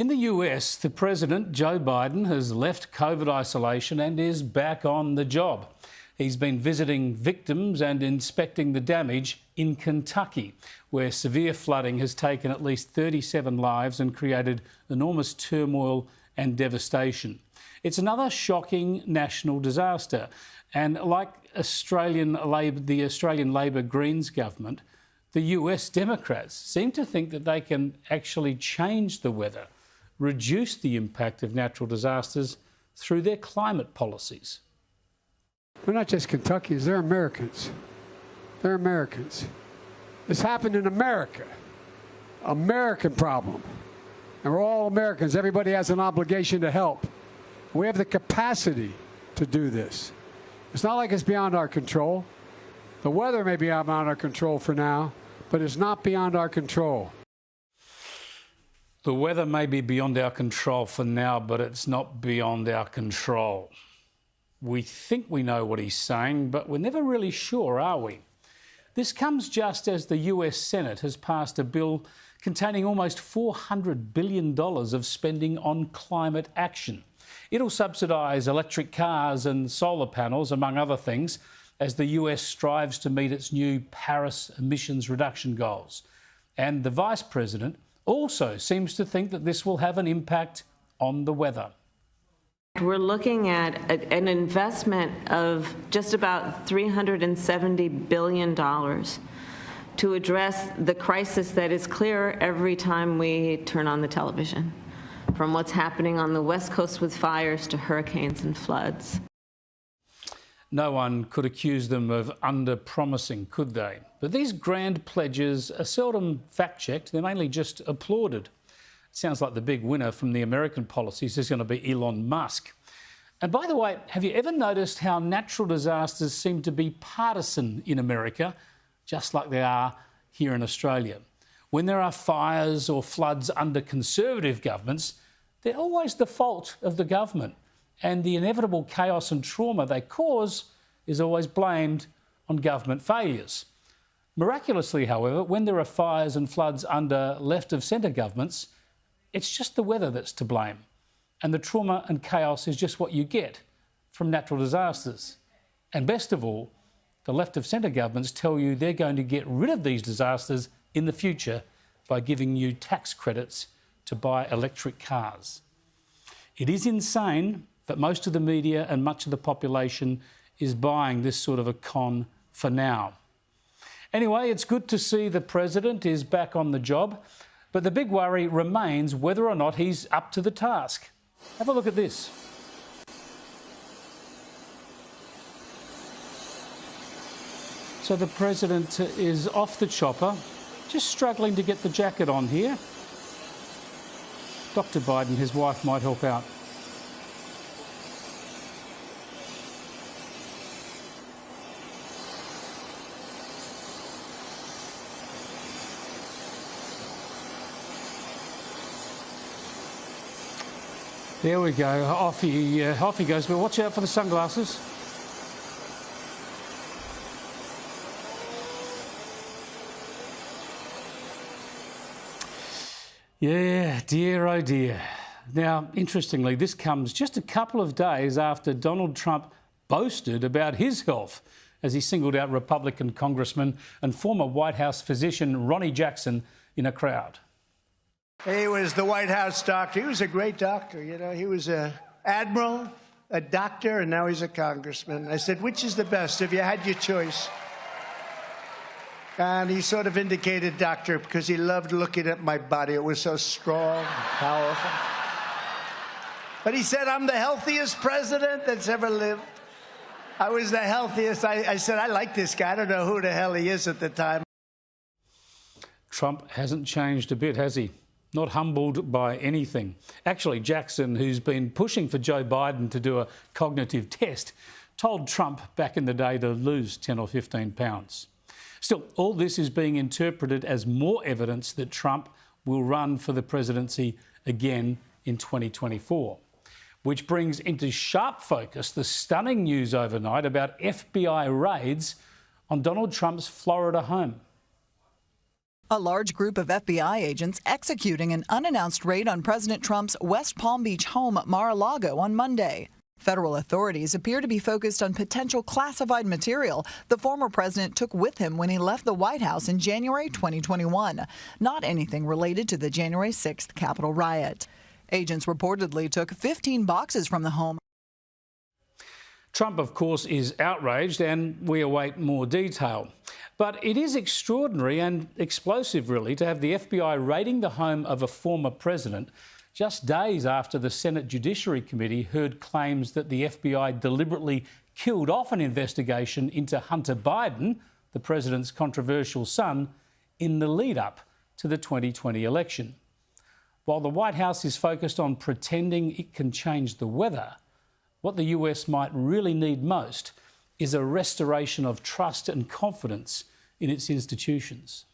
In the US, the President, Joe Biden, has left COVID isolation and is back on the job. He's been visiting victims and inspecting the damage in Kentucky, where severe flooding has taken at least 37 lives and created enormous turmoil and devastation. It's another shocking national disaster. And like the Australian Labor Greens government, the US Democrats seem to think that they can actually change the weather, reduce the impact of natural disasters through their climate policies. They're not just Kentuckians, they're Americans. They're Americans. This happened in America. American problem. And we're all Americans. Everybody has an obligation to help. We have the capacity to do this. It's not like it's beyond our control. The weather may be beyond our control for now, but it's not beyond our control. The weather may be beyond our control for now, but it's not beyond our control. We think we know what he's saying, but we're never really sure, are we? This comes just as the US Senate has passed a bill containing almost $400 billion of spending on climate action. It'll subsidise electric cars and solar panels, among other things, as the US strives to meet its new Paris emissions reduction goals. And the Vice President also seems to think that this will have an impact on the weather. We're looking at an investment of just about $370 billion to address the crisis that is clear every time we turn on the television, from what's happening on the West Coast with fires to hurricanes and floods. No one could accuse them of under-promising, could they? But these grand pledges are seldom fact-checked. They're mainly just applauded. It sounds like the big winner from the American policies is going to be Elon Musk. And by the way, have you ever noticed how natural disasters seem to be partisan in America, just like they are here in Australia? When there are fires or floods under Conservative governments, they're always the fault of the government, and the inevitable chaos and trauma they cause is always blamed on government failures. Miraculously, however, when there are fires and floods under left-of-centre governments, it's just the weather that's to blame. And the trauma and chaos is just what you get from natural disasters. And best of all, the left-of-centre governments tell you they're going to get rid of these disasters in the future by giving you tax credits to buy electric cars. It is insane, but most of the media and much of the population is buying this sort of a con for now. Anyway, it's good to see the President is back on the job, but the big worry remains whether or not he's up to the task. Have a look at this. So the President is off the chopper, just struggling to get the jacket on here. Dr. Biden, his wife, might help out. There we go, off he goes, but watch out for the sunglasses. Yeah, dear, oh dear. Now, interestingly, this comes just a couple of days after Donald Trump boasted about his health as he singled out Republican Congressman and former White House physician Ronnie Jackson in a crowd. He was the White House doctor. He was a great doctor, you know. He was an admiral, a doctor, and now he's a congressman. I said, which is the best if you had your choice? And he sort of indicated doctor because he loved looking at my body. It was so strong and powerful. But he said, I'm the healthiest president that's ever lived. I was the healthiest. I said, I like this guy. I don't know who the hell he is at the time. Trump hasn't changed a bit, has he? Not humbled by anything. Actually, Jackson, who's been pushing for Joe Biden to do a cognitive test, told Trump back in the day to lose 10 or 15 pounds. Still, all this is being interpreted as more evidence that Trump will run for the presidency again in 2024. Which brings into sharp focus the stunning news overnight about FBI raids on Donald Trump's Florida home. A large group of FBI agents executing an unannounced raid on President Trump's West Palm Beach home, Mar-A-Lago, on Monday. Federal authorities appear to be focused on potential classified material the former president took with him when he left the White House in January 2021, not anything related to the January 6th Capitol riot. Agents reportedly took 15 boxes from the home. Trump, of course, is outraged, and we await more detail. But it is extraordinary and explosive, really, to have the FBI raiding the home of a former president just days after the Senate Judiciary Committee heard claims that the FBI deliberately killed off an investigation into Hunter Biden, the president's controversial son, in the lead-up to the 2020 election. While the White House is focused on pretending it can change the weather, what the US might really need most is a restoration of trust and confidence in its institutions.